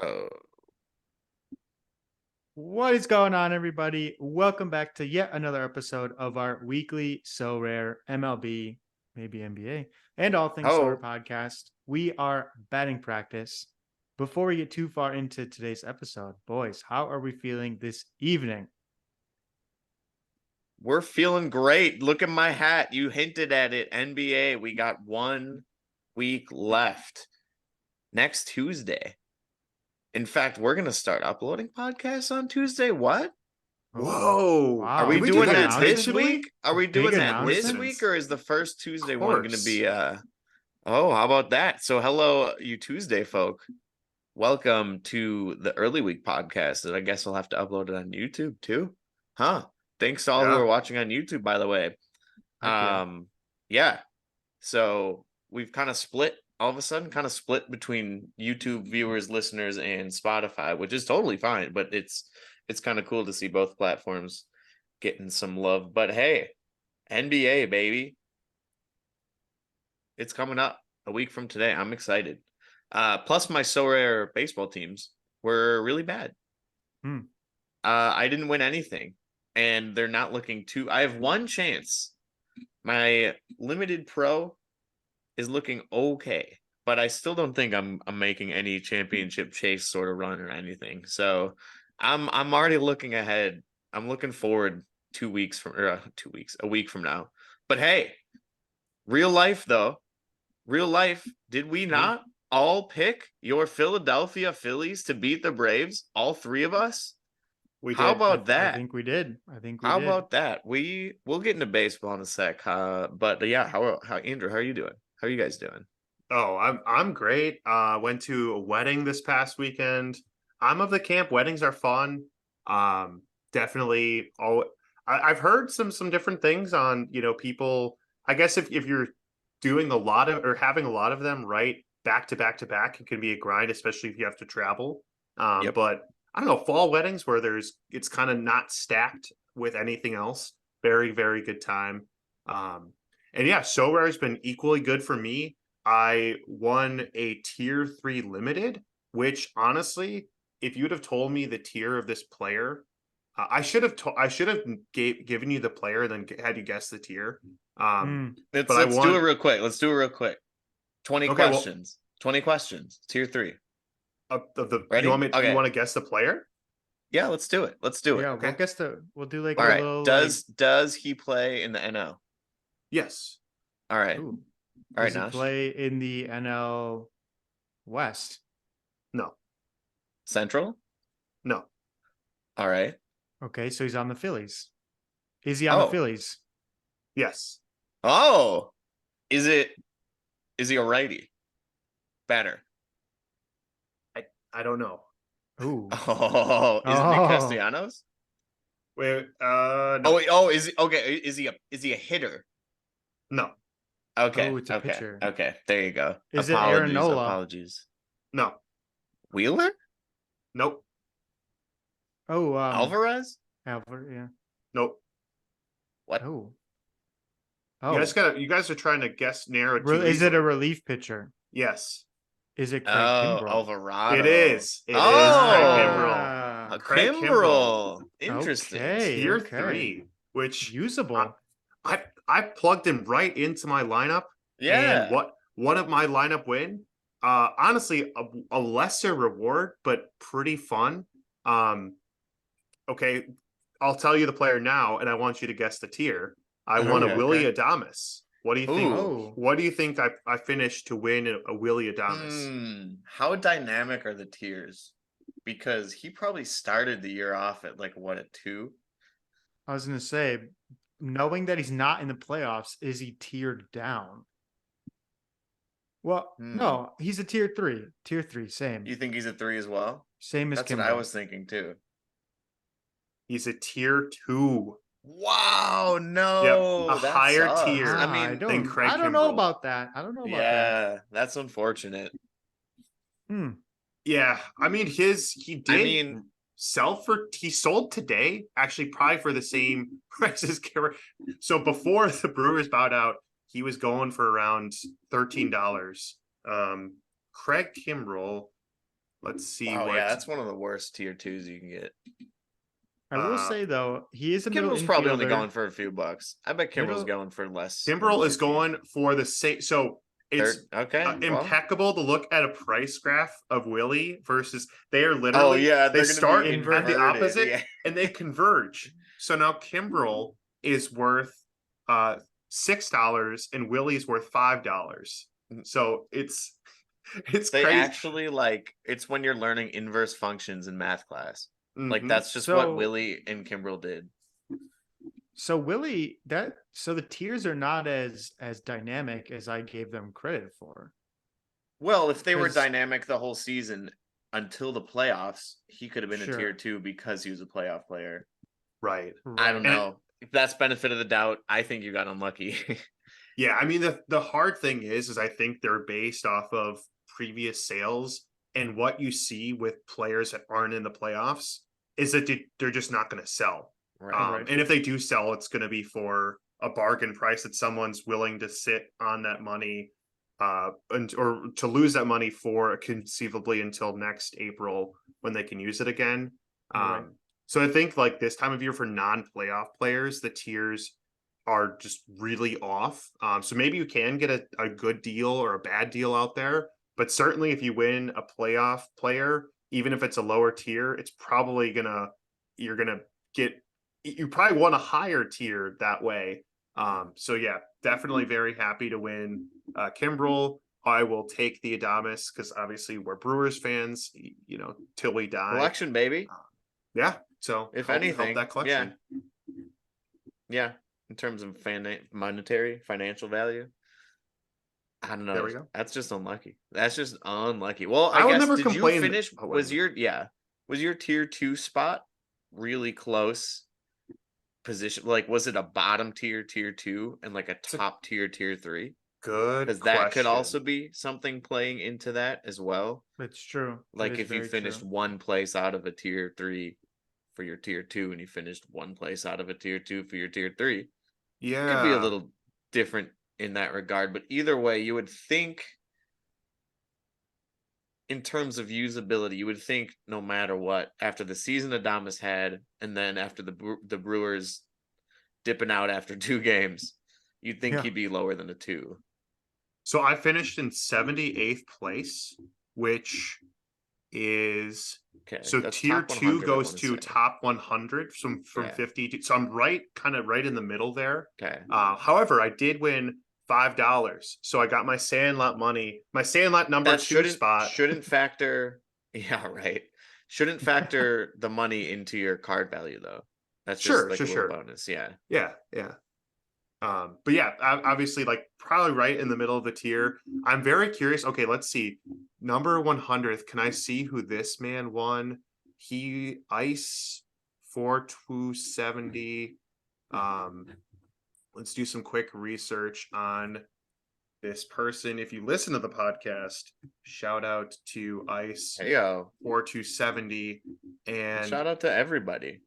Oh, What is going on, everybody? Welcome back to yet another episode of our weekly Sorare MLB, maybe NBA, and all things Sorare oh, podcast. We are batting practice. Before we get too far into today's episode, boys, how are we feeling this evening? we're feeling great. Look at my hat. You hinted at it. NBA, we got 1 week left. Next Tuesday. In fact, we're going to start uploading podcasts on Tuesday. What? Oh, Whoa. Are wow. we Are we doing doing that that this intentionally? week? Are we Big doing that this announcement. week, or is the first Tuesday Of one going to course. be Oh, how about that? So hello, you Tuesday folk. Welcome to the early week podcast that I guess we'll have to upload it on YouTube too. Huh. Thanks to all who Yeah. are watching on YouTube, by the way. Heck Yeah. So we've kind of split all of a sudden, kind of split between YouTube viewers, listeners, and Spotify, which is totally fine, but it's kind of cool to see both platforms getting some love. But hey, NBA, baby. It's coming up a week from today. I'm excited. Plus my Sorare baseball teams were really bad. Hmm. I didn't win anything, and they're not looking too. I have one chance. My limited pro is looking okay, but I still don't think I'm making any championship chase sort of run or anything. So I'm already looking ahead. I'm looking forward 2 weeks from or 2 weeks, a week from now. But hey, real life though, real life. Did we not all pick your Philadelphia Phillies to beat the Braves? All three of us. We How did. about I that? think we did. I think we How did. about that? We'll get into baseball in a sec. But yeah, how Andrew? How are you doing? How are you guys doing? Oh, I'm great. Went to a wedding this past weekend. I'm of the camp. Weddings are fun. Definitely. I've heard some different things on people. I guess if you're doing a lot of or having a lot of them right back to back to back, it can be a grind, especially if you have to travel. Yep. But I don't know, fall weddings where it's kind of not stacked with anything else. Very, very good time. And yeah, SoRare has been equally good for me. I won a tier 3 limited, which honestly, if you'd have told me the tier of this player, I should have given you the player and then had you guess the tier. Hmm. But I Let's do it won. real quick. Let's do it real quick. 20 Okay, well, questions. 20 questions. Tier 3. you Ready? you Okay. want to guess the player? Yeah, let's do it. Let's do it. Yeah, Okay. we'll do like All a right. little Does he play in the NL? Yes. All right. ooh. All right, Does he Nash. play in the NL West? No. Central? No. All right. Okay, so he's on the Phillies. Is he on the Oh. Phillies? Yes. Oh. Is he a righty? Batter. I don't know. Ooh. Oh, is it Nick Oh. Castellanos? Wait. Oh, No. wait, oh, is he okay? Is he a hitter? No. Okay. Oh, it's a Okay. pitcher. Okay. There you go. Is it Aaron Nola? Apologies. No. Wheeler? Nope. Oh, Alvarez? Albert, yeah. Nope. What? Oh. You guys are trying to guess narrow too Is it a easily. relief pitcher? Yes. Is it Craig Oh, Kimbrell? Alvarado. It is. It is Oh, Craig Kimbrell. Craig Kimbrell. Interesting. Okay. Tier 3, which Usable. I plugged him right into my lineup. Yeah. And what of my lineup win? Honestly, a lesser reward, but pretty fun. Okay, I'll tell you the player now, and I want you to guess the tier. I won a Okay. Willie Adames. What do you think? Ooh. What do you think I finished to win a Willie Adames? How dynamic are the tiers? Because he probably started the year off at like what, a 2? I was going to say, knowing that he's not in the playoffs, is he tiered down? Well, no, he's a tier 3. Tier 3, same. You think he's a 3 as well? Same as That's Kimbrell. what I was thinking too. He's a tier 2. Wow, no, Yep, a that higher sucks. tier. I mean, than Craig I don't know Kimbrell. about that. I don't know about that. yeah, that's unfortunate. Yeah, I mean he did he sold today, actually probably for the same price as Kimbrell. So before the Brewers bowed out, he was going for around $13. Craig Kimbrell, Let's see Oh what. yeah, that's one of the worst tier 2s you can get. I will say though, he is a middle Kimbrel's probably only infielder. going for a few bucks. I bet Kimbrel's Middle- going for less. Kimbrel than is 15. going for the same. So it's Okay. Well. impeccable to look at a price graph of Willie versus they are Oh literally yeah, they they're gonna start be at inverted. the inverted. opposite Yeah. and they converge. So now Kimbrel is worth $6 and Willie's worth $5. So it's They crazy. actually it's when you're learning inverse functions in math class. Like Mhm. that's just So- what Willie and Kimbrel did. So Willie, so the tiers are not as dynamic as I gave them credit for. Well, if they were 'Cause- dynamic the whole season until the playoffs, he could have been a Sure. tier 2 because he was a playoff player. Right. I don't Right. know. If that's benefit of the doubt, I think you got unlucky. Yeah, I mean the hard thing is I think they're based off of previous sales and what you see with players that aren't in the playoffs is that they're just not going to sell. Right. Right. And if they do sell, it's going to be for a bargain price that someone's willing to sit on that money or to lose that money for conceivably until next April when they can use it again. Right. So I think like this time of year for non-playoff players, the tiers are just really off. So maybe you can get a good deal or a bad deal out there, but certainly if you win a playoff player, even if it's a lower tier, it's probably you're gonna get you probably want a higher tier that way. So yeah, definitely very happy to win Kimbrel. I will take the Adamas because obviously we're Brewers fans, till we die. Collection, baby. Yeah. So If help anything, that collection. Yeah. In terms of monetary financial value. I don't know. There we go. That's just unlucky. That's just unlucky. Well, I would guess never did complain. you finish? Oh, Was wait. your tier 2 spot really close position? Like, was it a bottom tier 2 and like a top tier 3? Good Because question. that could also be something playing into that as well. It's true. It Like is if you very finished true. one place out of a tier 3 for your tier 2 and you finished one place out of a tier 2 for your tier 3. Yeah. Could be a little different in that regard, but either way, you would think in terms of usability, you would think no matter what, after the season Adamas had, and then after the Brewers dipping out after 2 games, you'd think Yeah. he'd be lower than a 2. So I finished in 78th place, which is Okay, so that's tier top 2 100, I goes wanna to say. top 100 from Yeah. 50 to, so I'm kind of right in the middle there. Okay. However, I did win $5, so I got my Sandlot money, my Sandlot number That 2 spot. shouldn't factor. Yeah, right. Shouldn't factor the money into your card value though. That's just Sure, like a sure, little sure. bonus. Yeah. Yeah. But yeah, obviously, like probably right in the middle of the tier. I'm very curious. Okay, let's see. Number 100th. Can I see who this man won? He ice 4270. Let's do some quick research on this person. If you listen to the podcast, shout out to ice There you go. 4270. And Shout out to everybody.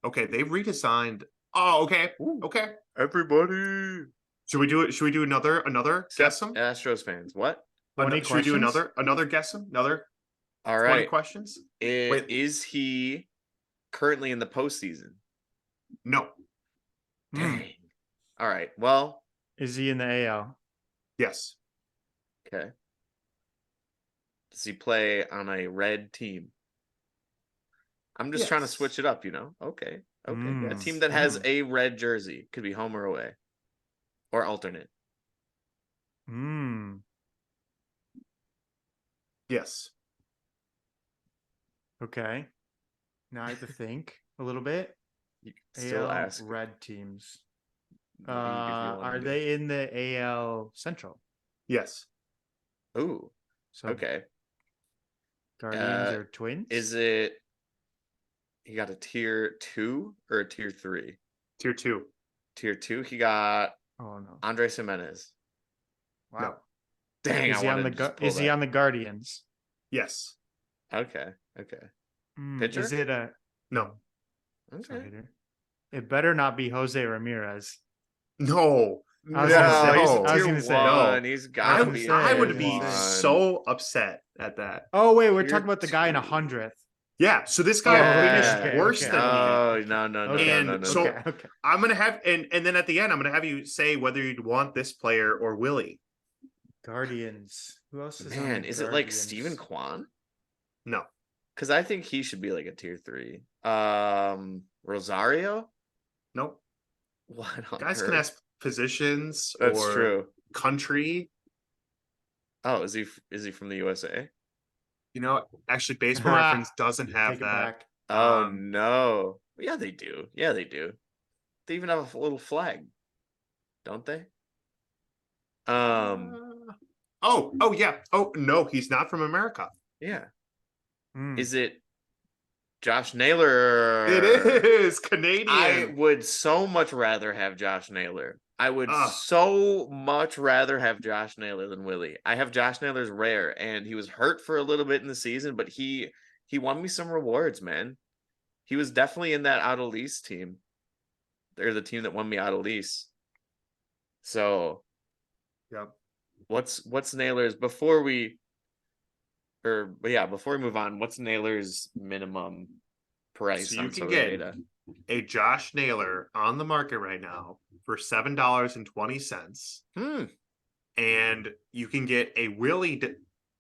okay, they've redesigned. Oh, okay. Ooh. Okay. Everybody. Should we do it? Should we do another guess them? Astros fans. What? 20 Should we do questions? another guess them? Another All 20 right. questions? Is Wait. he currently in the postseason? No. Dang. All right. Well, Is he in the AL? Yes. okay. Does he play on a red team? I'm just trying to Yes. switch it up, Okay. Okay. A Mm. team that has Mm. a red jersey. Could be home or away. Or alternate. Yes. Okay. Now I have to think a little bit. You can still AL ask. red teams. if you wanna Are do they in the AL Central? Yes. it. Ooh. So Okay. Guardians or Twins? Is it he got a tier 2 or a tier 3? Tier 2. Tier 2, he got Oh no. Andres Jimenez. Wow. No. Dang, Is I he on wanted the to just pull is he that. on the Guardians? Yes. Okay. Pitcher? Is it a No. sorry, Okay. hater. It better not be Jose Ramirez. No. I was gonna say- he's No. I was tier gonna say- one. No. He's I got was to gonna be. say, I I would was be gonna say. so upset at that. Oh wait, we're Tier talking about the guy in 2. 100th. Yeah, so this Oh, guy okay, finished okay, worse okay, than me. No, no, no, Okay, no, no, And no. so- okay, okay. I'm gonna have and then at the end I'm gonna have you say whether you'd want this player or Willie. Guardians. Who else is on Man, the is it like Steven Guardians? Kwan? No. Because I think he should be like a tier 3. Rosario? Nope. What on Guys can earth? ask positions That's or true. country. Oh, is he from the USA? You know, actually Baseball Reference doesn't have Take it that. back. Oh no. Yeah, they do. Yeah, they do. They even have a little flag, don't they? Oh yeah. Oh no, he's not from America. Yeah. Hmm. Is it Josh Naylor? It is Canadian. I would so much rather have Josh Naylor. I would Ugh. so much rather have Josh Naylor than Willie. I have Josh Naylor's rare, and he was hurt for a little bit in the season, but he won me some rewards, man. He was definitely in that out of lease team. They're the team that won me out of lease. So Yep. what's Naylor's before we move on, what's Naylor's minimum price So you on can Sorare get data? a Josh Naylor on the market right now for $7.20. And you can get a Willie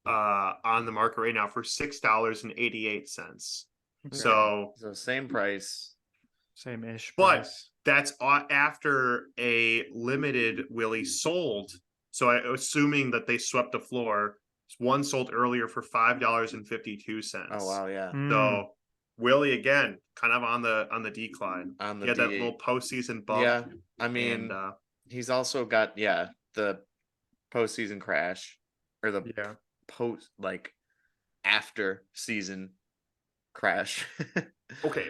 on the market right now for $6.88. So Same price. Same-ish But- price. that's after a limited Willie sold. So assuming that they swept the floor, one sold earlier for $5.52. Oh wow, yeah. Hmm. So Willie again, kind of on the decline. On the He had that D8. little postseason bump. Yeah. I mean, and he's also got the postseason crash or the Yeah. post like after season crash. okay.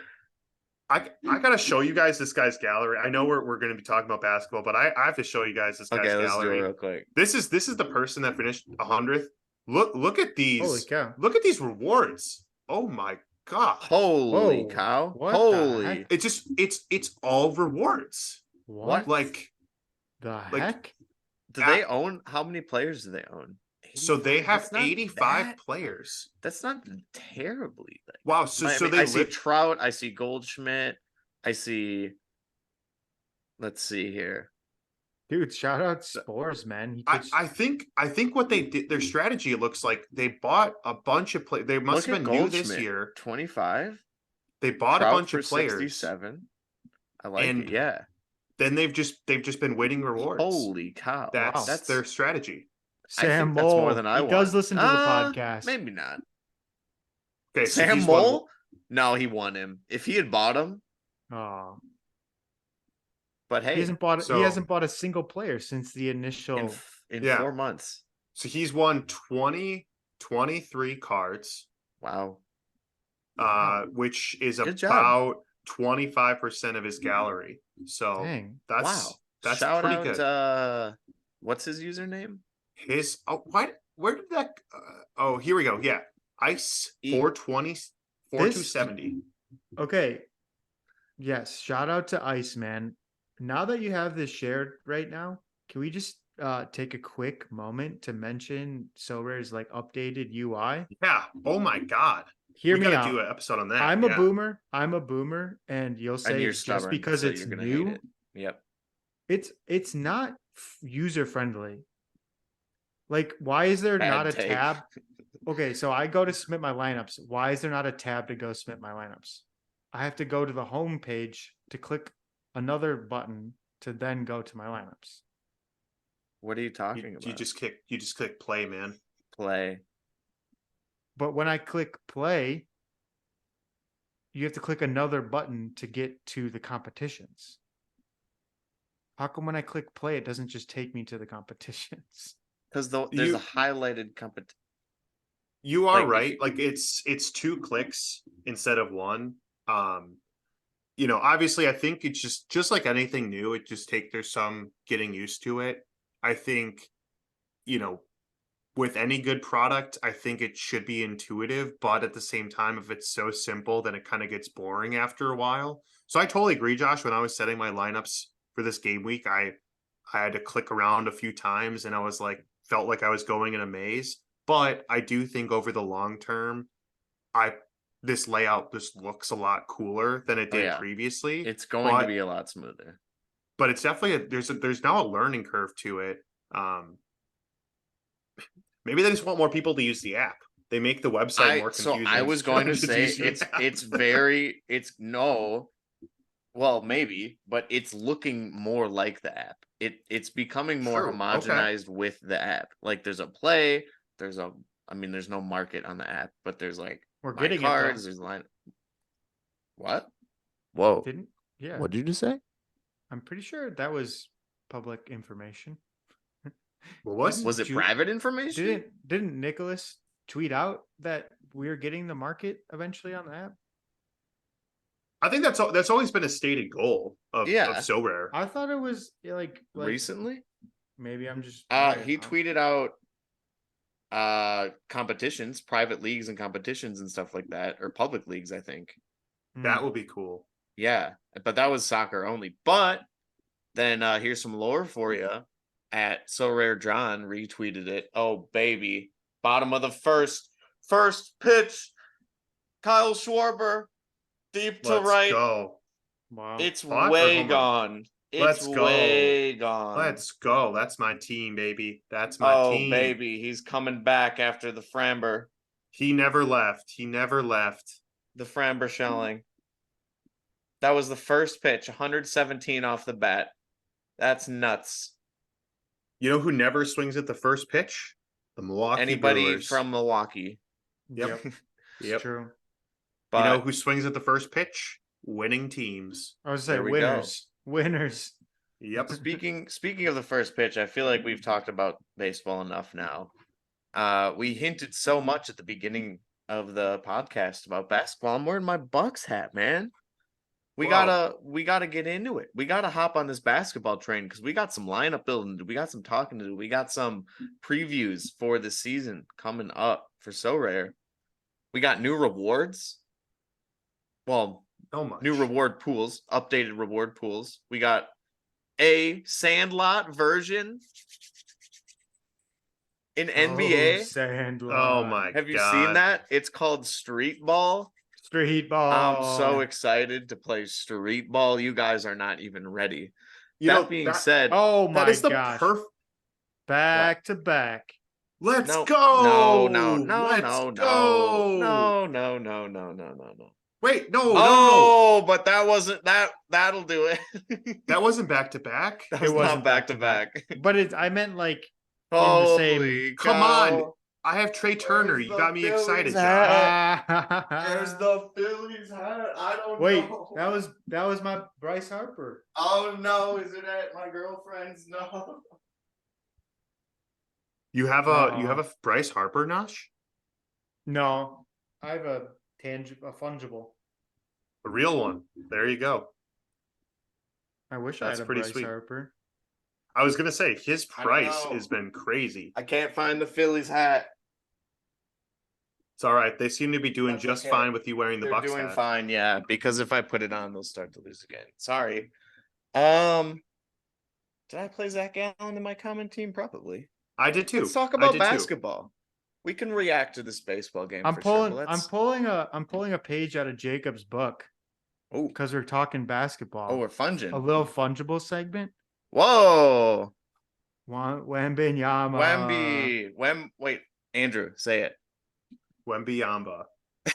I gotta show you guys this guy's gallery. I know we're gonna be talking about basketball, but I have to show you guys this guy's Okay, let's do it gallery. real quick. This is the person that finished 100th. Look at these. Holy cow. Look at these rewards. Oh my god. Holy Whoa, cow. what the Holy. heck? It's all rewards. What? Like the like- heck? Do they own how many players do they own? so they 85? have That's not 85 that- players. That's not terribly like Wow. So I so mean, they I see live Trout, I see Goldschmidt, I see. Let's see here. Dude, shout out Spores, man. He I, takes I think what they did, their strategy, it looks like they bought a bunch of players. They must Look have at been new this Goldschmidt, year. 25. They bought Trout a bunch for of players. 67. I like And it. Yeah. Then they've just been winning rewards. Holy cow. That's their strategy. I Sam think that's more Mole. than I He does want. listen to the podcast. Maybe not. Okay, so Sam he's won- Mole? No, he won him. If he had bought him, Oh, but hey, he hasn't bought. so- he hasn't bought a single player since the initial. in Yeah. 4 months. So he's won 23 cards, Wow. which is Good job. about 25% of his gallery. So Dang. that's Wow. Shout pretty out good. What's his username? His where did that oh, here we go. Yeah. Ice E- 420 4270. Okay. Yes. Shout out to Iceman. Now that you have this shared right now, can we just take a quick moment to mention Sorare's like updated UI? Yeah. Oh my god. Hear we me gotta out. do an episode on that. I'm yeah. a boomer, and you'll And say you're just stubborn because so it's you're gonna new, hate it. Yep. it's not user friendly. Like, why is there Bad not a take. tab? Okay, so I go to submit my lineups. Why is there not a tab to go submit my lineups? I have to go to the home page to click another button to then go to my lineups. What are you talking You, about? you just click play, man. play. But when I click play, you have to click another button to get to the competitions. How come when I click play, it doesn't just take me to the competitions? Because there's You- a highlighted competition. You are Like, if right. you- Like it's 2 clicks instead of 1. You know, obviously I think it's just like anything new, there's some getting used to it. I think, you know, with any good product, I think it should be intuitive, but at the same time, if it's so simple, then it kind of gets boring after a while. So I totally agree, Josh. When I was setting my lineups for this game week, I I had to click around a few times, and I was like, felt like I was going in a maze. But I do think over the long term, this layout just looks a lot cooler than it Oh, did yeah. previously. It's going to But be a lot smoother. but it's definitely there's now a learning curve to it. Maybe they just want more people to use the app. They make the website more confusing. I was going to Just say use the app. it's no, well, maybe, but it's looking more like the app. It's becoming more True, okay. homogenized with the app. Like there's a play, there's a I mean there's no market on the app, but there's like We're my getting cards, it there's line. What? Whoa. though. Didn't? Yeah. What'd you just say? I'm pretty sure that was public information. What was? Was it Ju- private information? Didn't Nicholas tweet out that we're getting the market eventually on the app? I think that's always been a stated goal of Yeah. So Rare. I thought it was like Recently? maybe I'm just He tweeted out competitions, private leagues and competitions and stuff like that, or public leagues, I think. That would be cool. Yeah, but that was soccer only. But then here's some lore for you. At So Rare John retweeted it. Oh baby, bottom of the first pitch. Kyle Schwarber, deep to Let's right. go. Wow. It's Spot or way home run? gone. Let's It's go. way gone. Let's go. That's my team, baby. That's my team. Oh baby, he's coming back after the Framber. He never left. He never left. The Framber shelling. That was the first pitch, 117 off the bat. That's nuts. You know who never swings at the first pitch? The Milwaukee Anybody Brewers. from Milwaukee. Yep. It's Yep. true. But You know who swings at the first pitch? Winning teams. I was say There we go. winners. Winners. Yep. speaking of the first pitch, I feel like we've talked about baseball enough now. We hinted so much at the beginning of the podcast about basketball. I'm wearing my Bucks hat, man. We Whoa. gotta get into it. We gotta hop on this basketball train because we got some lineup building to do. We got some talking to do. We got some previews for the season coming up for So Rare. We got new rewards. Well, So much. new reward pools, updated reward pools. We got a Sandlot version in NBA. Oh, Sandlot. Oh my Have you God. seen that? It's called Street Ball. Street ball. I'm so excited to play Street Ball. You guys are not even ready. You That know, being said, Oh my that is the gosh. perfect. Back to back. Let's no, go. no. Wait, no. Oh, but that wasn't that. That'll do it. That wasn't back to back. That was It wasn't not back to back. But I meant like Holy Come cow. on. I have Trey Turner. Where's You the got me Phillies excited, hat? Josh. There's the Phillies hat. I don't Wait, know. that was my Bryce Harper. Oh no, is it at my girlfriend's? No. You have a Bryce Harper, Nosh? No, I have a fungible. A real one. There you go. I wish That's I had a pretty Bryce sweet. Harper. I was gonna say his I don't price know. has been crazy. I can't find the Phillies hat. It's all right. They seem to be doing That's just okay. fine with you wearing the They're Bucks doing hat. fine, yeah. Because if I put it on, they'll start to lose again. Sorry. Did I play Zach Allen in my common team? Probably. I did too. Let's talk I about did too. basketball. We can react to this baseball game. I'm for pulling. Sure, I'm pulling a page out of Jacob's book Oh, because we're talking basketball. we're funging. A little fungible segment. Whoa, Wembenyama. Wait, Andrew, say it. Wembyamba.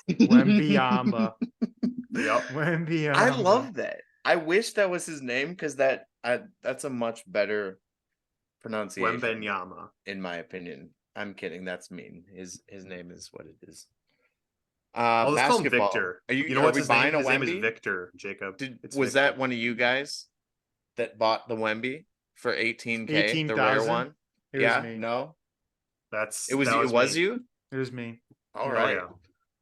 Wembyamba. Yep. Wembyamba. I love that. I wish that was his name because that's a much better pronunciation. Wembenyama. In my opinion. I'm kidding. That's mean. His name is what it is. I'll just call him Basketball. Victor. You know are what's we his buying name? His a name is Wemby? Victor, Jacob. Was that one of you guys that bought the Wemby for 18K? The rare 18,000? one? It Yeah. was me. No. That It was me. you? It was me. All Oh, right. yeah.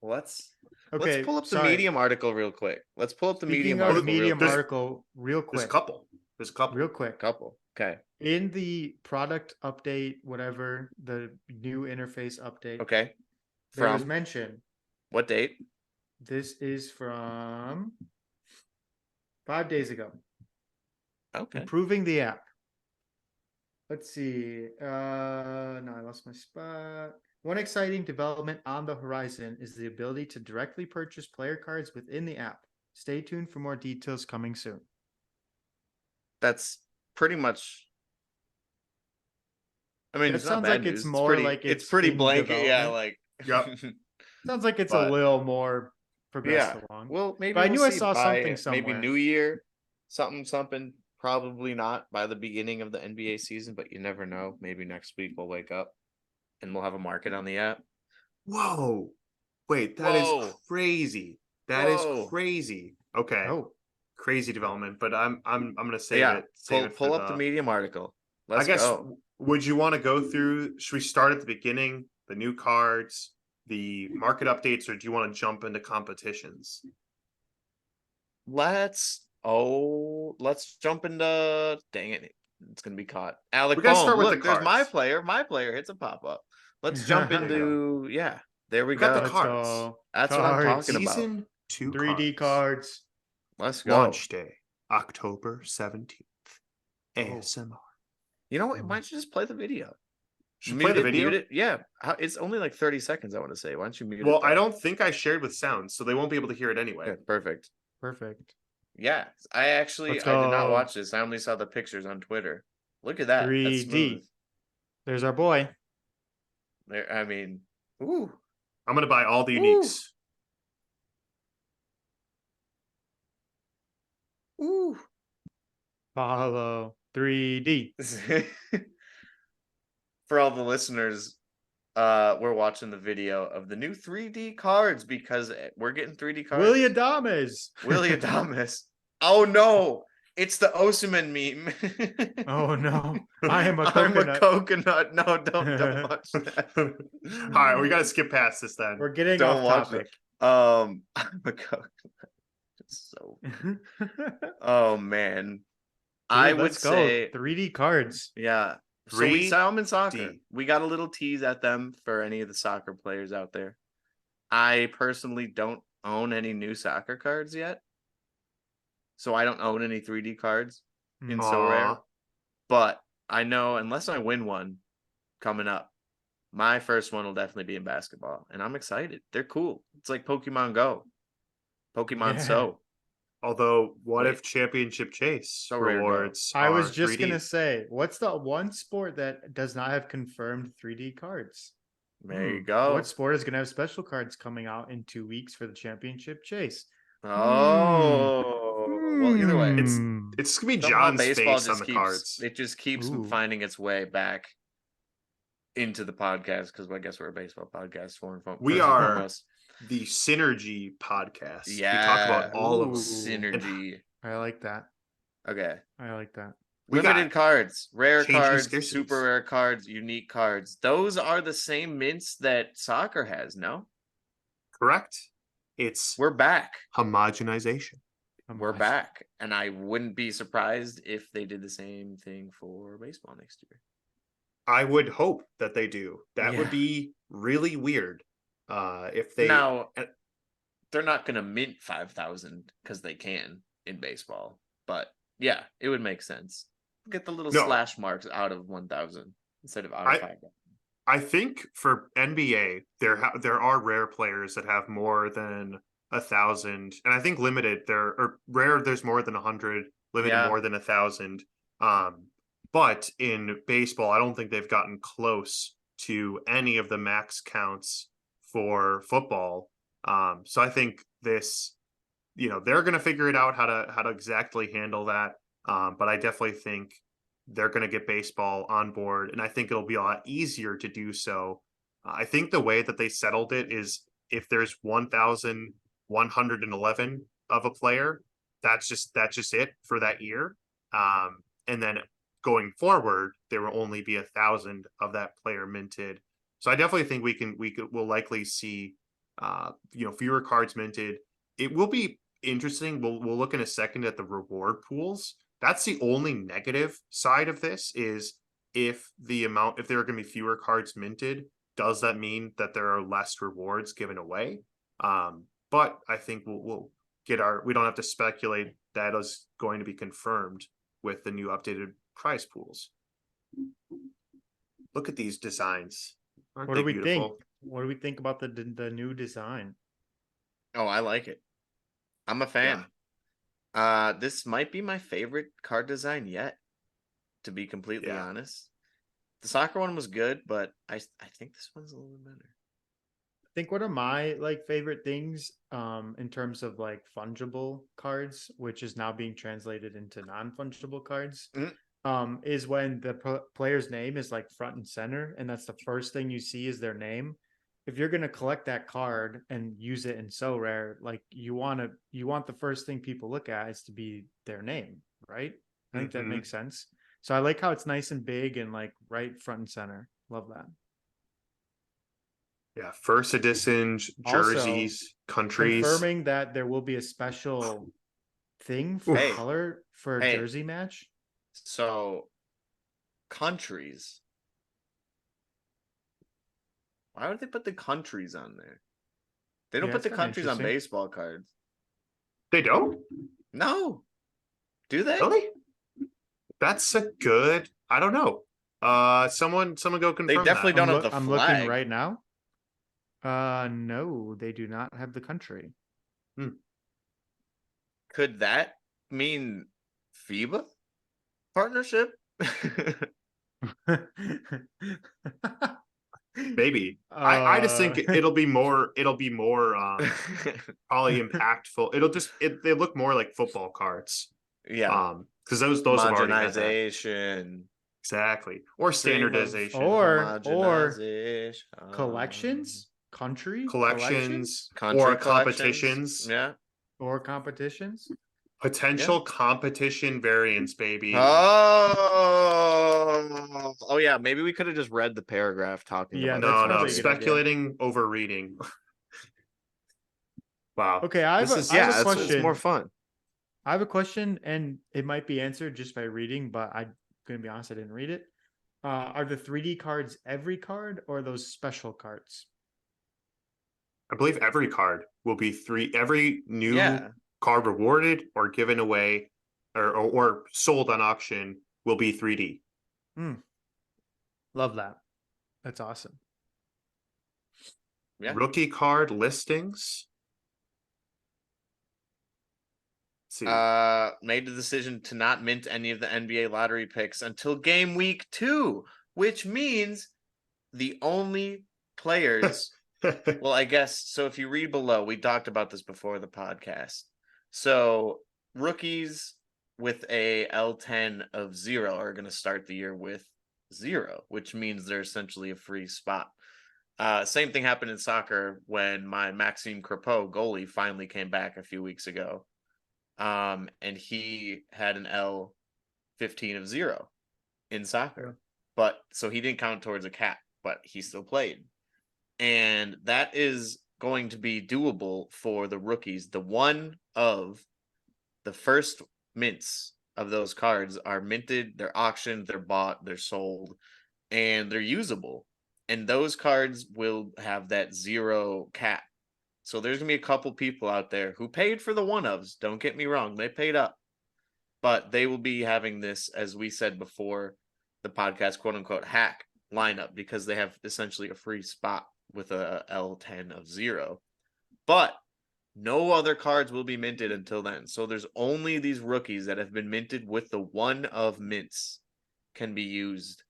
Let's Okay. pull up the sorry. Medium article real quick. Let's pull up the Speaking Medium of article Medium real quick. article, real There's a quick. couple. There's a couple. Real quick. Couple. Okay. In the product update, whatever the new interface update, Okay. there was From mention. what date? This is from 5 days ago. Okay. Improving the app. Let's see. No, I lost my spot. One exciting development on the horizon is the ability to directly purchase player cards within the app. Stay tuned for more details coming soon. That's pretty much. I mean, That it's not sounds bad like it's news. It's more pretty. like It's it's pretty in blanket. Yeah, development. like. Yep. Sounds like it's a But little more progressed yeah. along. Well, maybe But I we'll knew I see saw something by maybe somewhere. New Year, something. Probably not by the beginning of the NBA season, but you never know. Maybe next week we'll wake up and we'll have a market on the app. Whoa. Wait, that is Whoa. crazy. That is Whoa. crazy. Okay. Oh, Crazy development, but I'm gonna save Yeah. it. Save it for Pull up the Medium article. I Let's guess go. would you want to go through? Should we start at the beginning, the new cards, the market updates, or do you want to jump into competitions? Let's jump into dang it. It's gonna be caught. Alec We gotta Bohm. start with the Look, there's my cards. player. My player hits a pop-up. Let's jump There you go. into there we We got the go. let's cards. go. That's what I'm Cards. talking about. Season 2 3D cards. cards. Let's go. Launch day, October 17th. ASMR. You know what? Why don't you just play the video? Should play the video? Mute it. Yeah. It's only like 30 seconds, I want to say. Why don't you mute it? Well, I though? don't think I shared with sound, so they won't be able to hear it anyway. Yeah, perfect. Perfect. Yeah. I Let's did not go. watch this. I only saw the pictures on Twitter. Look at that. That's 3D. smooth. There's our boy. There, I mean, ooh. I'm gonna buy all the Ooh. uniques. Ooh. Follow 3D. For all the listeners, we're watching the video of the new 3D cards because we're getting 3D cards. Willie Adames. Willie Adames. Oh no, it's the Osimhen meme. Oh no, I am a I'm coconut. a coconut. No, don't watch that. All right, we gotta skip past this then. We're getting Don't off watch topic. I'm a coconut. So, oh man, I would let's go. say 3D cards. yeah. So we saw them in soccer. 3D. We got a little tease at them for any of the soccer players out there. I personally don't own any new soccer cards yet. So I don't own any 3D cards in Sorare. Aw. But I know unless I win one coming up, my first one will definitely be in basketball. And I'm excited. They're cool. It's like Pokemon Go. Pokemon Yeah. So. Although, what Wait. if Championship Chase So rare go. rewards I was are just 3D? gonna say, what's the one sport that does not have confirmed 3D cards? There you go. What sport is gonna have special cards coming out in 2 weeks for the championship chase? Oh. Well, either way. It's gonna be Somehow John's baseball face on the cards. It just keeps Ooh. finding its way back into the podcast because I guess we're a baseball podcast. We first and are foremost. the Synergy podcast. Yeah. We talk about all of Ooh. synergy. I like that. Okay. I like that. We Limited got cards, rare changing cards, scarcities. super rare cards, unique cards. Those are the same mints that soccer has, no? correct. It's We're back. homogenization. We're back. And I wouldn't be surprised if they did the same thing for baseball next year. I would hope that they do. That Yeah. would be really weird. If they Now they're not gonna mint 5,000 because they can in baseball. But yeah, it would make sense. Get the little No. slash marks out of 1,000 instead of out of 5,000. I think for NBA, there are rare players that have more than 1,000, and I think limited rare. There's more than 100, limited Yeah. more than 1,000. But in baseball, I don't think they've gotten close to any of the max counts for football. So I think this, they're going to figure it out how to exactly handle that. But I definitely think they're going to get baseball on board, and I think it'll be a lot easier to do so. I think the way that they settled it is if there's 1,111 of a player, that's just it for that year. And then going forward, there will only be 1,000 of that player minted. So I definitely think we'll likely see fewer cards minted. It will be interesting. We'll look in a second at the reward pools. That's the only negative side of this is if there are going to be fewer cards minted, does that mean that there are less rewards given away? But I think we'll get we don't have to speculate that is going to be confirmed with the new updated prize pools. Look at these designs. Aren't What they do we beautiful? think? What do we think about the new design? Oh, I like it. I'm a fan. This might be my favorite card design yet, to be completely Yeah. honest. The soccer one was good, but I think this one's a little bit better. I think one of my like favorite things in terms of like fungible cards, which is now being translated into non-fungible cards, is when the player's name is like front and center, and that's the first thing you see is their name. If you're gonna collect that card and use it in So Rare, like you want the first thing people look at is to be their name, right? I think that Mhm. makes sense. So I like how it's nice and big and like right front and center. Love that. Yeah. First editions, Also, jerseys, countries. confirming that there will be a special thing for Hey, color for a hey. jersey match. So, countries. Why would they put the countries on there? They don't Yeah, put it's the kind of countries on interesting. baseball cards. They don't? No. Do they? Really? That's a good. I don't know. Someone go They confirm definitely that. don't have the I'm looking flag. right now. No, they do not have the country. Could that mean FIBA partnership? Maybe. I just think it'll be more probably impactful. They look more like football cards. Yeah. Because those have already had that. Homogenization. Exactly. Or Dream of standardization. or homogenization. collections, country Collections Country or collections. competitions. Yeah. or competitions. Potential competition variants, baby. Oh yeah. Maybe we could have just read the paragraph talking Yeah, about that's No, the no. probably a good idea. Speculating over reading. Wow. Okay, I have This a, is I have a it's question. more fun. I have a question, and it might be answered just by reading, but I'm gonna be honest, I didn't read it. Are the 3D cards every card or those special cards? I believe every card will be every new Yeah. card rewarded or given away or sold on auction will be 3D. Love that. That's awesome. Yeah. Rookie card listings. Let's see. Made the decision to not mint any of the NBA lottery picks until game week 2, which means the only players well, I guess so. If you read below, we talked about this before the podcast. So rookies with a L10 of 0 are going to start the year with 0, which means they're essentially a free spot. Same thing happened in soccer when my Maxime Crepeau goalie finally came back a few weeks ago. And he had an L15 of 0 in soccer. But so he didn't count towards a cap, but he still played. And that is going to be doable for the rookies. The one of the first mints of those cards are minted, they're auctioned, they're bought, they're sold, and they're usable. And those cards will have that 0 cap. So there's going to be a couple people out there who paid for the one ofs. Don't get me wrong, they paid up. But they will be having this, as we said before the podcast, quote unquote, hack lineup because they have essentially a free spot with a L10 of 0. But no other cards will be minted until then. So there's only these rookies that have been minted with the one of mints can be used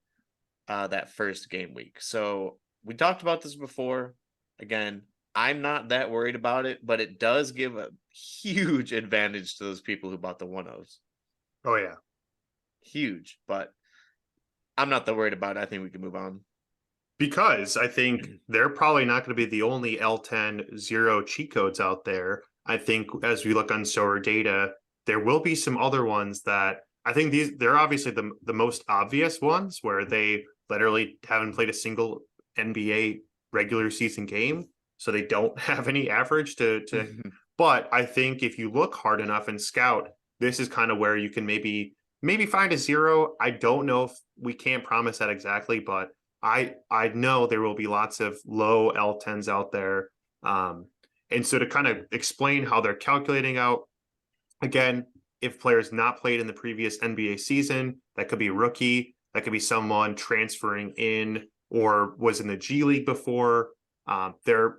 that first game week. So we talked about this before. Again, I'm not that worried about it, but it does give a huge advantage to those people who bought the one ofs. Oh yeah. Huge, but I'm not that worried about it. I think we can move on. Because I think they're probably not going to be the only L10 0 cheat codes out there. I think as we look on Sorare data, there will be some other ones that I think they're obviously the most obvious ones where they literally haven't played a single NBA regular season game, so they don't have any average to but I think if you look hard enough and scout, this is kind of where you can maybe find a 0. I don't know if we can't promise that exactly, but I know there will be lots of low L10s out there. And so to kind of explain how they're calculating out, again, if players not played in the previous NBA season, that could be rookie. That could be someone transferring in or was in the G League before. Their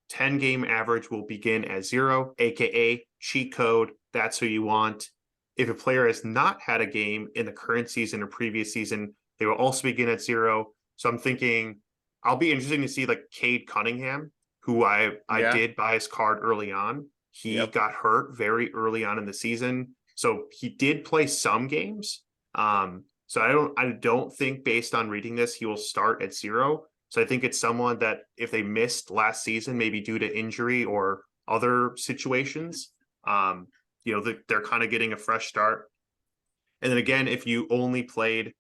10-game average will begin at 0, aka cheat code. That's who you want. If a player has not had a game in the current season or previous season, they will also begin at 0. So I'm thinking I'll be interested to see like Cade Cunningham, who I did buy his card early on. He got hurt very early on in the season, so he did play some games. So I don't think, based on reading this, he will start at 0. So I think it's someone that if they missed last season, maybe due to injury or other situations, they're kind of getting a fresh start. And then again, if you only played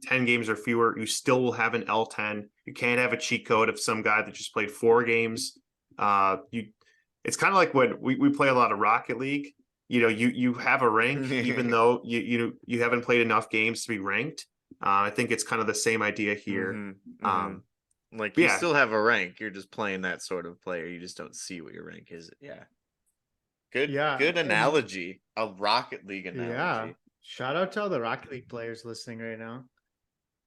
10 games or fewer, you still will have an L10. You can't have a cheat code of some guy that just played 4 games. It's kind of like when we play a lot of Rocket League. You have a rank even though you haven't played enough games to be ranked. I think it's kind of the same idea here. Like you still have a rank. You're just playing that sort of player. You just don't see what your rank is. Yeah. Good analogy. A Rocket League analogy. Yeah. Shout out to all the Rocket League players listening right now,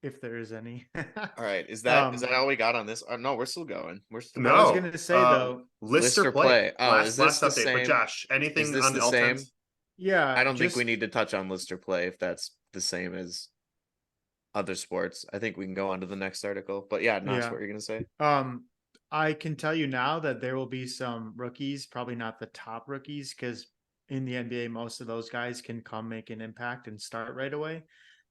if there is any. All right. Is that all we got on this? No, we're still going. I was going to say though, Lister play. Oh, is this the update? same? But Josh, anything is this on the L10s? same? Yeah. I don't think we need to touch on Lister play if that's the same as other sports. I think we can go on to the next article. But yeah, Nas, what you're going to say? I can tell you now that there will be some rookies, probably not the top rookies, because in the NBA, most of those guys can come make an impact and start right away.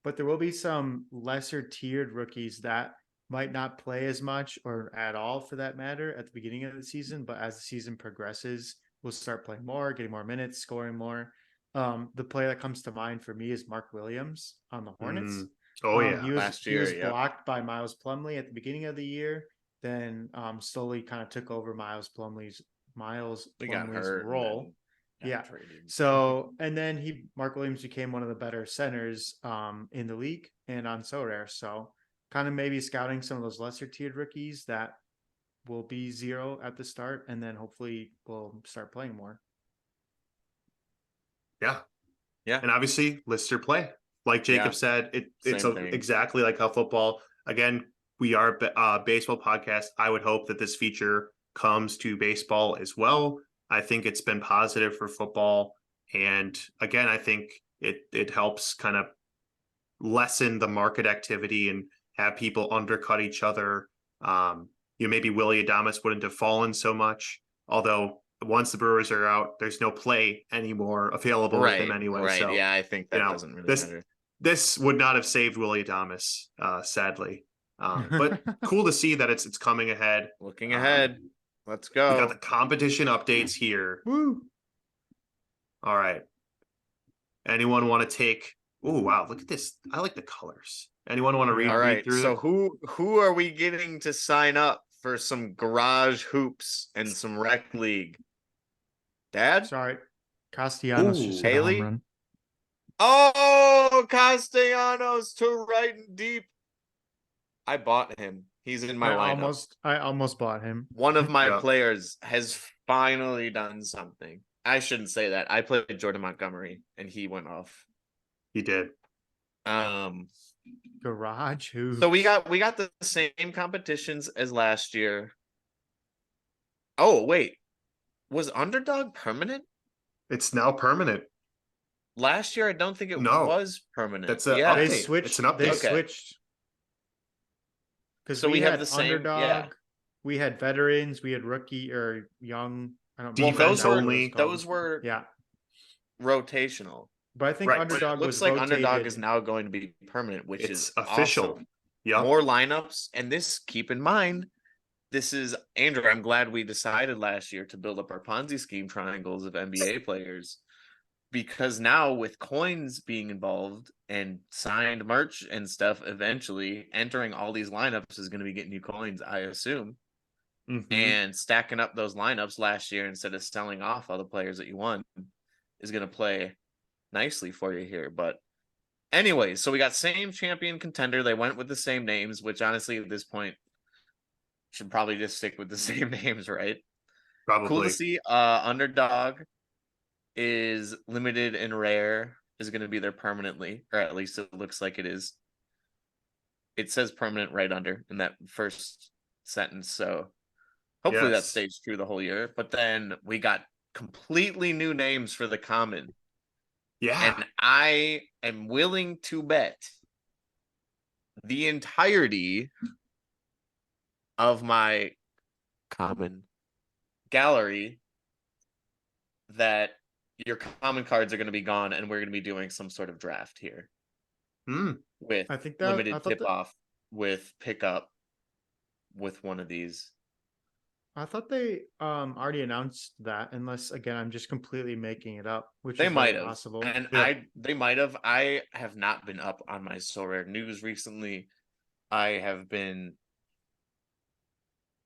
But there will be some lesser tiered rookies that might not play as much or at all for that matter at the beginning of the season. But as the season progresses, we'll start playing more, getting more minutes, scoring more. The player that comes to mind for me is Mark Williams on the Hornets. He was blocked by Miles Plumlee at the beginning of the year, then slowly kind of took over Miles Plumlee's role. So, and then Mark Williams became one of the better centers in the league and on Sorare. So kind of maybe scouting some of those lesser tiered rookies that will be 0 at the start, and then hopefully we'll start playing more. Yeah. And obviously Lister play. Like Jacob said, it's exactly like how football, again, we are a baseball podcast. I would hope that this feature comes to baseball as well. I think it's been positive for football. And again, I think it helps kind of lessen the market activity and have people undercut each other. Maybe Willy Adames wouldn't have fallen so much, although once the Brewers are out, there's no play anymore available with him anyway. Right. So, yeah, I think that doesn't really matter. This would not have saved Willy Adames, sadly. But cool to see that it's coming ahead. Looking ahead. Let's go. We got the competition updates here. Woo! All right. Anyone want to take? Oh, wow. Look at this. I like the colors. Anyone want to read? All right. Read through so who are we getting to sign up for some garage hoops and some rec league? Dad? Sorry. Castellanos just hit a home run. Oh, Castellanos to right and deep. I bought him. He's in my lineup. I almost bought him. One of my players has finally done something. I shouldn't say that. I played Jordan Montgomery and he went off. He did. Garage hoops. So we got the same competitions as last year. Oh, wait. Was Underdog permanent? It's now permanent. Last year, I don't think it was permanent. That's an update. They switched. It's an update. They switched. Because we have the same Underdog. We had veterans. We had rookie or young. I don't know. Defense only. Those were rotational. But I think Underdog looks like Underdog is now going to be permanent, which is official. Awesome. Yeah. More lineups, and this. Keep in mind, this is Andrew. I'm glad we decided last year to build up our Ponzi scheme triangles of NBA players, because now with coins being involved and signed merch and stuff, eventually entering all these lineups is going to be getting you coins, I assume. Mm-hmm. And stacking up those lineups last year instead of selling off all the players that you won is going to play nicely for you here. But anyways, so we got same champion contender. They went with the same names, which honestly at this point should probably just stick with the same names, right? Probably. Cool to see. Underdog is limited and rare, is going to be there permanently, or at least it looks like it is. it says permanent right under in that first sentence. So hopefully that Yes. stays true the whole year. But then we got completely new names for the common. Yeah. And I am willing to bet the entirety of my common gallery that your common cards are going to be gone and we're going to be doing some sort of draft here with I think that limited I thought tip that off with pickup with one of these. I thought they already announced that, unless again I'm just completely making it up, which They is might very have, possible. and Yeah. they might have. I have not been up on my Sorare news recently. I have been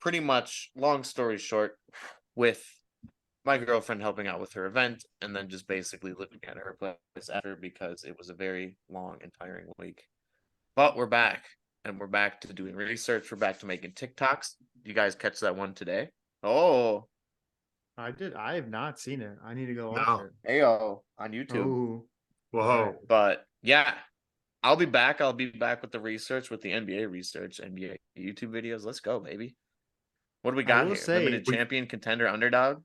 pretty much, long story short, with my girlfriend helping out with her event, and then just basically living at her place after because it was a very long and tiring week. But we're back, and we're back to doing research. We're back to making TikToks. You guys catch that one today? Oh, I did. I have not seen it. I need to go watch No. it. ayo on YouTube. Oh, Whoa. But yeah, I'll be back. I'll be back with the research, with the NBA research, NBA YouTube videos. Let's go, baby. What do we I got will here? say- Limited champion, contender, underdog.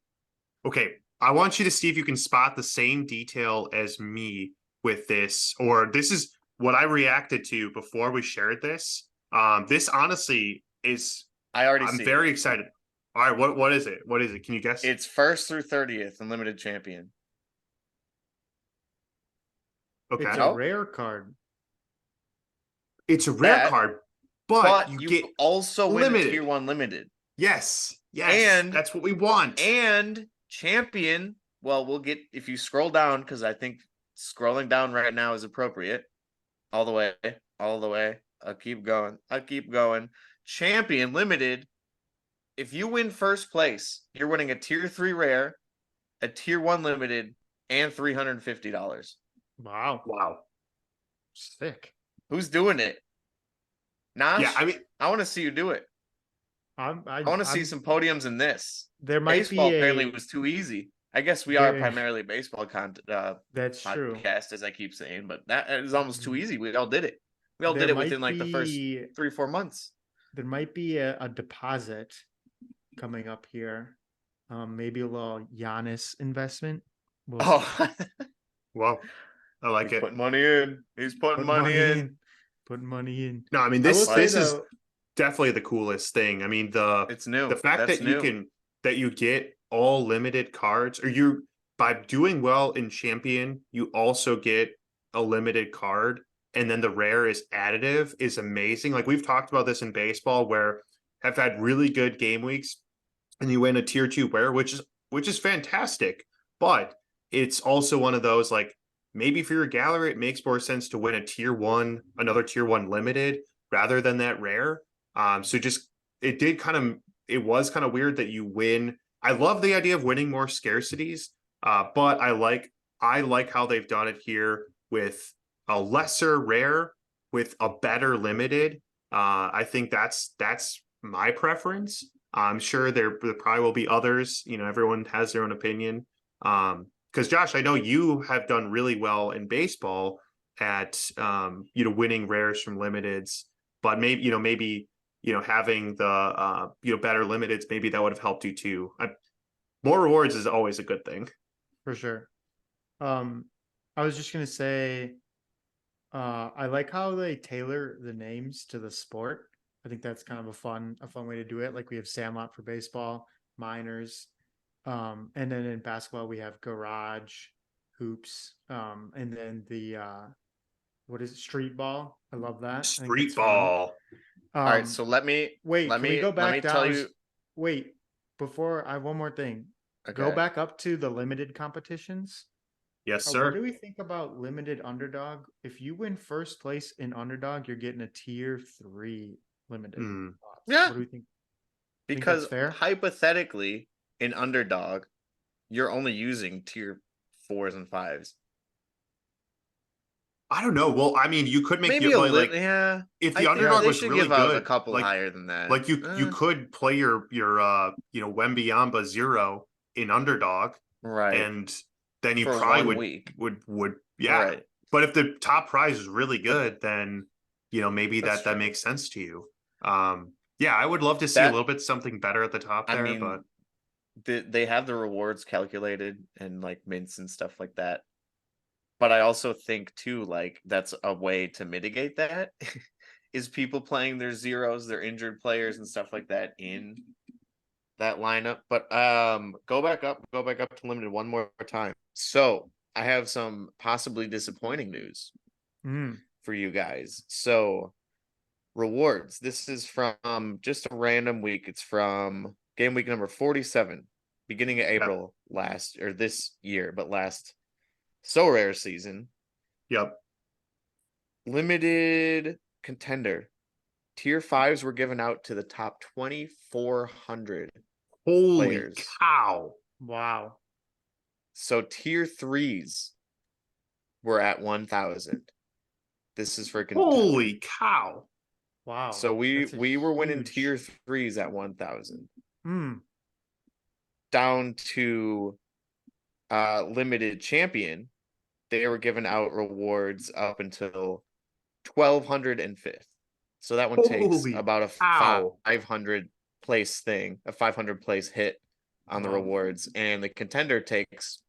Okay. I want you to see if you can spot the same detail as me with this, or this is what I reacted to before we shared this. This honestly is, I already I'm see very it. excited. All right, what is it? What is it? Can you guess? It's 1st through 30th and limited champion. Okay. it's a No? rare card. It's a rare That, card, but you you get also win a limited. tier 1 limited. Yes. And- that's what we want. And champion, well, we'll get, if you scroll down, because I think scrolling down right now is appropriate. All the way, all the way. I'll keep going. Champion limited. If you win first place, you're winning a tier 3 rare, a tier 1 limited, and $350. Wow, Wow. sick. Who's doing it? Nash? Yeah, I mean, I want to see you do it. I want to see I'm- some podiums in this. There might Baseball be apparently a. was too easy. I guess we are There- primarily baseball That's true. podcast, as I keep saying, but that is almost too easy. We all did it. We all There did it might within like the first be- 3-4 months. There might be a deposit coming up here. Maybe a little Giannis investment. We'll see. Oh, well, I like he's it. putting money in. He's putting Put money in. Put money in. No, I mean I will this say this is though, definitely the coolest thing. I mean It's new. the fact That's that you new. can that you get all limited cards, or you by doing well in champion, you also get a limited card, and then the rare is additive is amazing. Like we've talked about this in baseball, where have had really good game weeks, and you win a tier 2 rare, which is fantastic. But it's also one of those like maybe for your gallery, it makes more sense to win another tier 1 limited rather than that rare. So just it was kind of weird that you win. I love the idea of winning more scarcities, but I like how they've done it here with a lesser rare with a better limited. I think that's my preference. I'm sure there probably will be others. You know, everyone has their own opinion. Because Josh, I know you have done really well in baseball at winning rares from limiteds, but maybe having the better limiteds, maybe that would have helped you too. More rewards is always a good thing. for sure. I was just gonna say, I like how they tailor the names to the sport. I think that's kind of a fun way to do it. Like we have Sandlot for baseball, Minors, and then in basketball we have Garage, Hoops, and then the what is it, Street Ball. I love that. I think Street it's fun. ball. All right, so let me wait. let Can me we go back let me down? tell you. Wait, before I have one more thing. Go Okay. back up to the limited competitions. Yes, What sir. do we think about limited underdog? If you win first place in underdog, you're getting a tier 3 limited. Thoughts? Yeah. What do we think? Because fair? hypothetically, in underdog, you're only using tier 4s and 5s. I don't know. Well, I mean, you could make Maybe the a like, little, yeah. if I the think underdog they was should really give out good, a couple like, higher than that. like you could play your Wembyamba 0 in underdog, right, and then you for probably 1 would week. would yeah. Right. But if the top prize is really good, then maybe That's that true. makes sense to you. Yeah, I would love to see a That little bit something better at the top I there, mean, but they have the rewards calculated and like mints and stuff like that. But I also think too, like that's a way to mitigate that is people playing their zeros, their injured players and stuff like that in that lineup. But go back up to limited one more time. So I have some possibly disappointing news for you guys. So rewards. This is from just a random week. It's from game week number 47, beginning of April this year, but last Sorare season. yep. Limited contender. Tier 5s were given out to the top 2,400 Holy players. cow. Wow. So tier 3s were at 1,000. This is for contender. Holy cow. Wow. So we were winning huge- tier 3s at 1,000. Down to limited champion, they were given out rewards up until 1,205th. So that one takes Holy about a cow. 500 place thing, a 500 place hit on the Wow. rewards, and the contender takes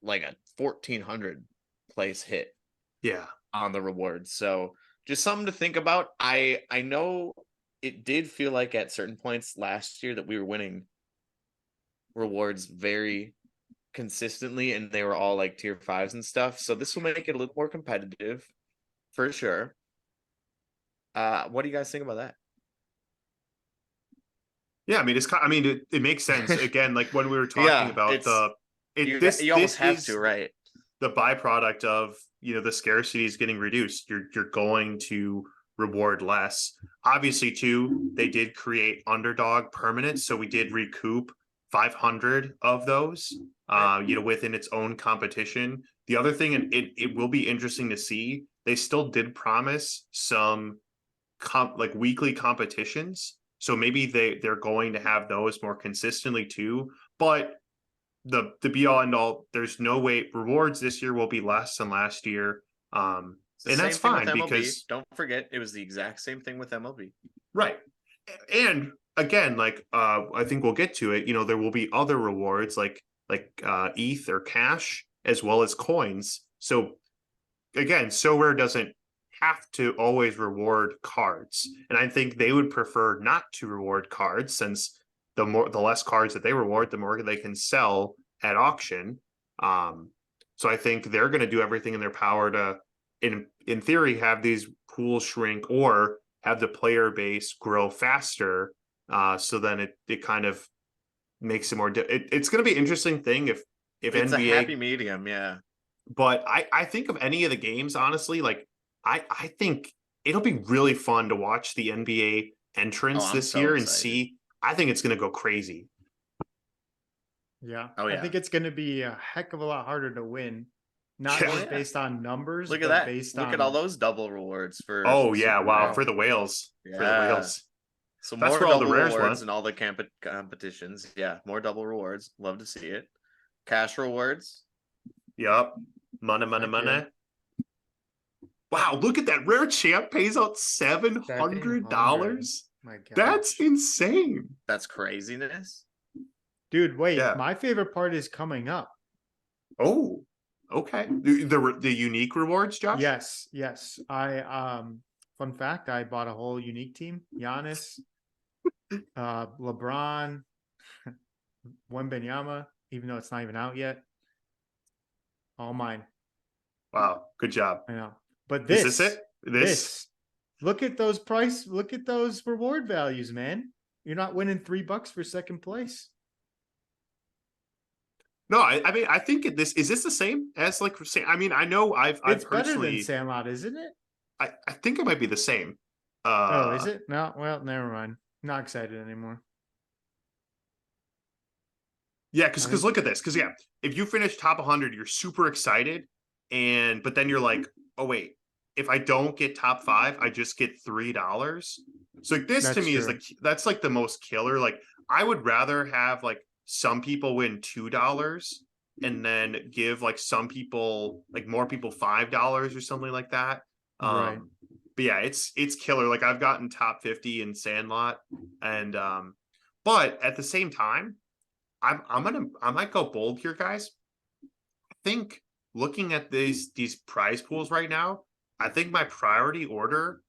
like a 1,400 place hit Yeah. on the rewards. So just something to think about. I know it did feel like at certain points last year that we were winning rewards very consistently, and they were all like tier 5s and stuff. So this will make it a little more competitive for sure. What do you guys think about that? Yeah, I mean, it makes sense. Again, like when we were talking Yeah, about you almost have to, right? The byproduct of the scarcity is getting reduced. You're going to reward less. Obviously, too, they did create underdog permanents, so we did recoup 500 of those. Within its own competition. The other thing, and it will be interesting to see. They still did promise some weekly competitions, so maybe they're going to have those more consistently too. But the be all end all, there's no way rewards this year will be less than last year. And that's fine because don't forget it was the exact same thing with MLB. Right. And again, like I think we'll get to it, there will be other rewards like ETH or cash as well as coins. So again, SoRare doesn't have to always reward cards. And I think they would prefer not to reward cards, since the less cards that they reward, the more they can sell at auction. So I think they're going to do everything in their power to, in theory, have these pools shrink or have the player base grow faster. So then it kind of makes it more. It's going to be an interesting thing if it's NBA, a happy medium, yeah. But I think of any of the games, honestly, like I think it'll be really fun to watch the NBA entrance this year and see. I think it's going to go crazy. Yeah. Oh, yeah. I think it's going to be a heck of a lot harder to win. Not just based on numbers. Look at that. Look at all those double rewards for. Oh yeah, wow, for the whales. Yeah. For the whales. So that's more where all the double rares rewards went. and all the competitions. Yeah, more double rewards. Love to see it. Cash rewards. Yep. Money. Wow, look at that. Rare champ pays out $700. My God. That's insane. That's craziness. Dude, wait. Yeah. My favorite part is coming up. Oh, okay. The unique rewards, Josh? Yes. Fun fact, I bought a whole unique team. Giannis, LeBron, Wembanyama, even though it's not even out yet. All mine. Wow, good job. I know. But is this it? This? Look at those reward values, man. You're not winning $3 for second place. No, I mean, I think is this the same as like? I mean, I know I've better than Sandlot, isn't it? I think it might be the same. Is it? No, well, never mind. Not excited anymore. Yeah, because look at this. Because yeah, if you finish top 100, you're super excited, but then you're like, oh wait, if I don't get top 5, I just get $3. So like, this to me is like that's like the most killer. Like I would rather have like some people win $2 and then give like some people, like more people $5 or something like that. Right. but yeah, it's killer. Like I've gotten top 50 in Sandlot, and but at the same time, I might go bold here, guys. I think looking at these prize pools right now, I think my priority order,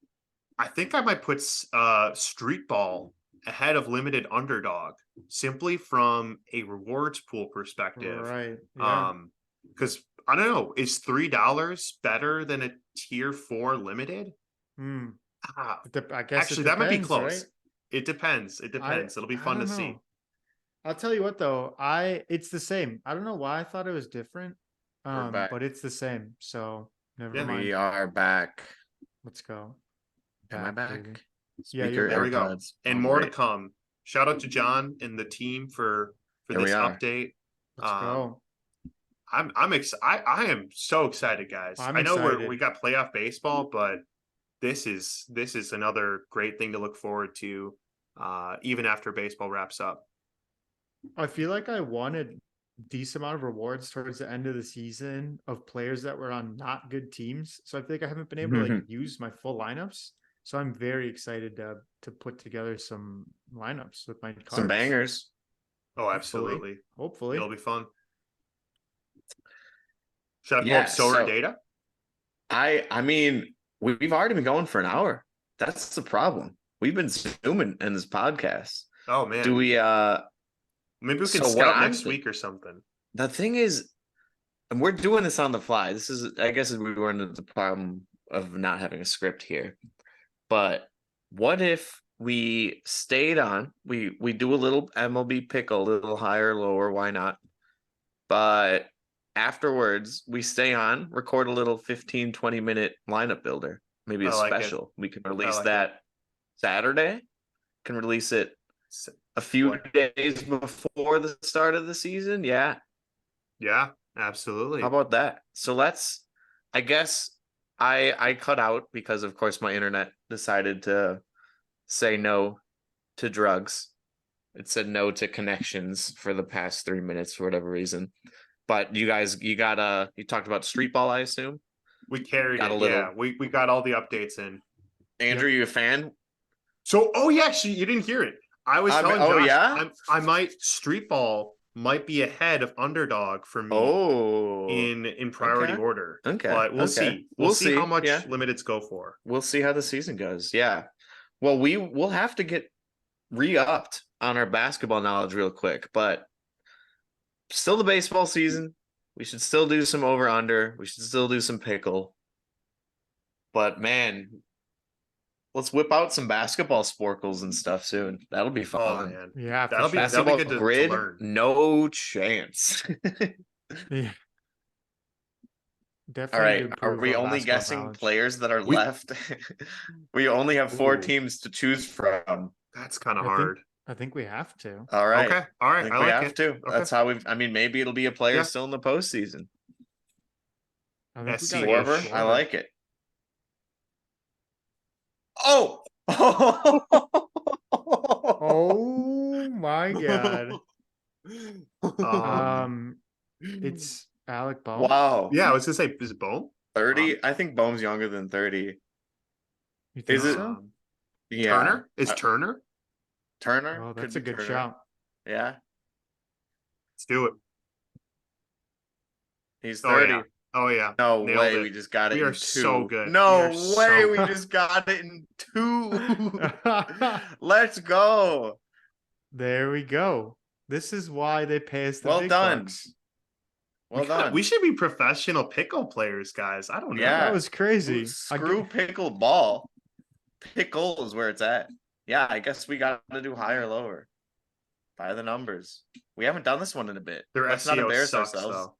I think I might put Street Ball ahead of Limited Underdog, simply from a rewards pool perspective. Right. Yeah. Because I don't know, is $3 better than a tier 4 limited? Hmm. Ah, I guess actually, it that might be depends, close. right? It depends. It depends. It'll be fun I to don't see. know. I'll tell you what though, it's the same. I don't know why I thought it was different. We're back. But it's the same. So never Yeah. mind. We are back. Let's go. Am I back? baby. Speaker, you're back. There we go. AirPods. And Oh, more to great. come. Shout out to John and the team for Here we this are. update. Let's go. I'm excited. I am so excited, guys. I'm I know excited. we got playoff baseball, but this is another great thing to look forward to, even after baseball wraps up. I feel like I won a decent amount of rewards towards the end of the season of players that were on not good teams. So I feel like I haven't been able to like use my full lineups. So I'm very excited to put together some lineups with my cards. Some bangers. Oh, absolutely. Hopefully. It'll be fun. Should I pull Yeah, up Solar so- data? I mean, we've already been going for an hour. That's the problem. We've been zooming in this podcast. Oh man. Do we Maybe we so can what scout I'm next thi- week or something. the thing is, and we're doing this on the fly. This is, I guess, we run into the problem of not having a script here. But what if we stayed on? We do a little MLB pick, a little higher, lower. Why not? But afterwards, we stay on, record a little 15, 20-minute lineup builder. Maybe a I like it. special. We can release like that Saturday. Can release it a few What? days before the start of the season. Yeah. Yeah, absolutely. How about that? So let's, I guess I cut out because of course my internet decided to say no to drugs. It said no to connections for the past 3 minutes for whatever reason. But you guys, you talked about Street Ball, I assume. We carried Got it. a little- Yeah, we got all the updates in. Andrew, you a fan? So, oh yeah, you didn't hear it. I was telling oh, Josh, yeah? I might Street Ball might be ahead of Underdog for me in priority okay. order. Okay. But we'll Okay. see. We'll We'll see how much yeah. limiteds go for. We'll see how the season goes. Yeah. Well, we'll have to get re-upped on our basketball knowledge real quick, but still the baseball season. We should still do some over under. We should still do some pickle. But man, let's whip out some basketball sporkles and stuff soon. That'll be Oh fun. man, Yeah, for that'll sure. be Basketball good to grid, learn. no chance. Yeah. All Definitely right. to Are improve we our only basketball guessing knowledge. players that are left? We only have 4 Ooh. teams to choose from. That's kind of I think- hard. I think we have to. All right. Okay, all I right. think I we like have it. to. Okay. That's how I mean, maybe it'll be a player Yeah. still in the postseason. I think we SCA gotta go Schwarber, I Schwarber. like it. Oh! Oh my god. Um, It's Alec Bohm. Wow. yeah, I was gonna say, is it Bohm? 30. I think Bohm's younger than 30. You think Is it- so? Yeah. Turner? Is Turner? Turner? Oh, Could that's a be good Turner. shout. Yeah. Let's do it. He's Oh, 30. yeah. Oh yeah. No Nailed way. it. We just got it We in are 2. so good. No We are way. so We good. just got it in 2. Let's go. There we go. This is why they pay us the Well big done. bucks. Well done. We should be professional pickle players, guys. I don't know. Yeah. That was crazy. Screw pickleball. Pickle is where it's at. Yeah, I guess we got to do higher or lower. By the numbers. We haven't done this one in a bit. Their Let's not SEO embarrass sucks ourselves. though.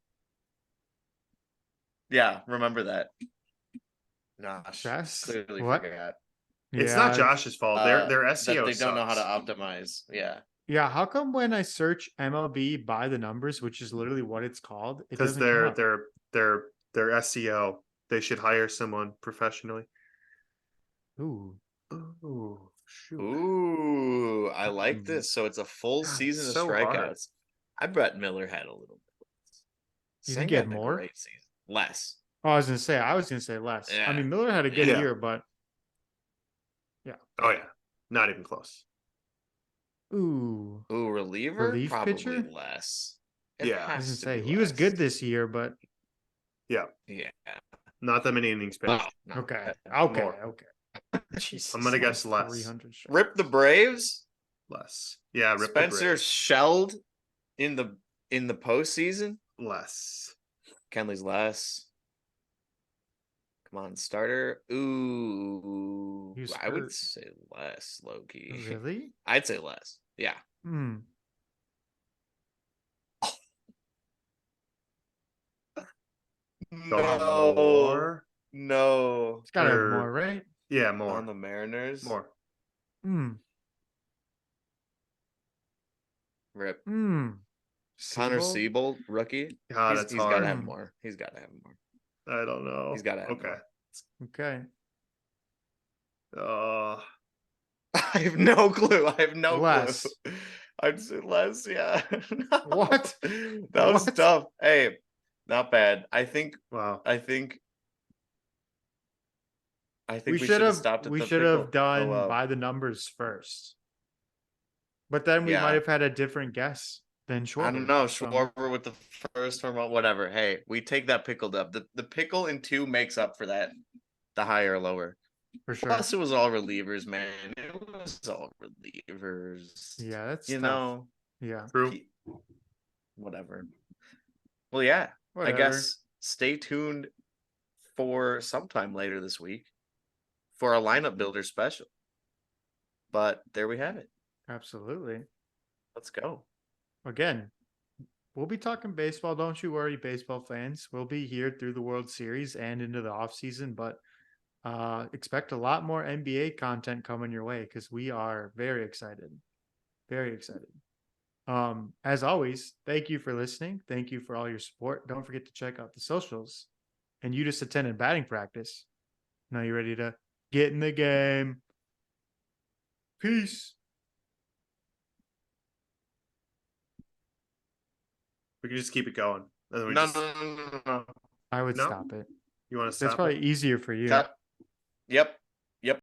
Yeah, remember that. Gosh, That's- clearly what? forgot. It's Yeah, not Josh's fault. Their That SEO they don't know how to sucks. optimize. Yeah. Yeah, how come when I search MLB by the numbers, which is literally what it's called, it Because doesn't come up? their SEO. They should hire someone professionally. Ooh. Ooh, shoot. Ooh, I like Mm. this. So it's a full God, season of so hard. strikeouts. I bet Miller had a little bit. You think Senga he had a more? Great season. Less. Oh, I was gonna say less. I Yeah. mean, Miller had a good Yeah. year, but Oh yeah, not even close. Ooh. Ooh, reliever? Relief Probably pitcher? less. It Yeah. I was has gonna to say be he was less. good this year, but Yeah, Yeah. not that many innings pitched. No. okay. More. Okay. Jesus. I'm gonna guess almost less. 300 strikeouts. Rip the Braves. Less. Yeah, rip the Spencer Braves. shelled in the postseason. Less. Kenley's less. Come on, starter. Ooh, He was I would hurt. say less, low key. Really? I'd say less. Yeah. Hmm. So No, more. no. It's gotta have Or- more, right? Yeah, more. On the Mariners. More. Hmm. Rip. Connor Siebold? Siebold, rookie. God, that's He's got to hard. have more. He's got to have more. I don't know. He's got to have Okay. more. Okay. Uh, I have no clue. I have no Less. clue. I'd say less. Yeah. No. What? That was What? tough. Hey, not bad. I think wow. we should have stopped at we the should pickle. have done Oh, wow. by the numbers first. But then we might Yeah. have had a different guess than Schwarber. I don't know. so- Schwarber with the first hormone, whatever. Hey, we take that pickled up. The pickle in 2 makes up for that. The higher or lower. for sure. Plus, it was all relievers, man. It was all relievers. Yeah, that's you tough. know. Yeah. True. He- whatever. Well, yeah. Whatever. I guess stay tuned for sometime later this week for a lineup builder special. But there we have it. Absolutely. Let's go. Again, we'll be talking baseball. Don't you worry, baseball fans. We'll be here through the World Series and into the off season, but expect a lot more NBA content coming your way because we are very excited. Very excited. As always, thank you for listening. Thank you for all your support. Don't forget to check out the socials. And you just attended batting practice. Now you're ready to get in the game. Peace. We can just keep it going. And then we No, just, no. I would No? stop it. You want to That's stop probably it? easier for you. Yep.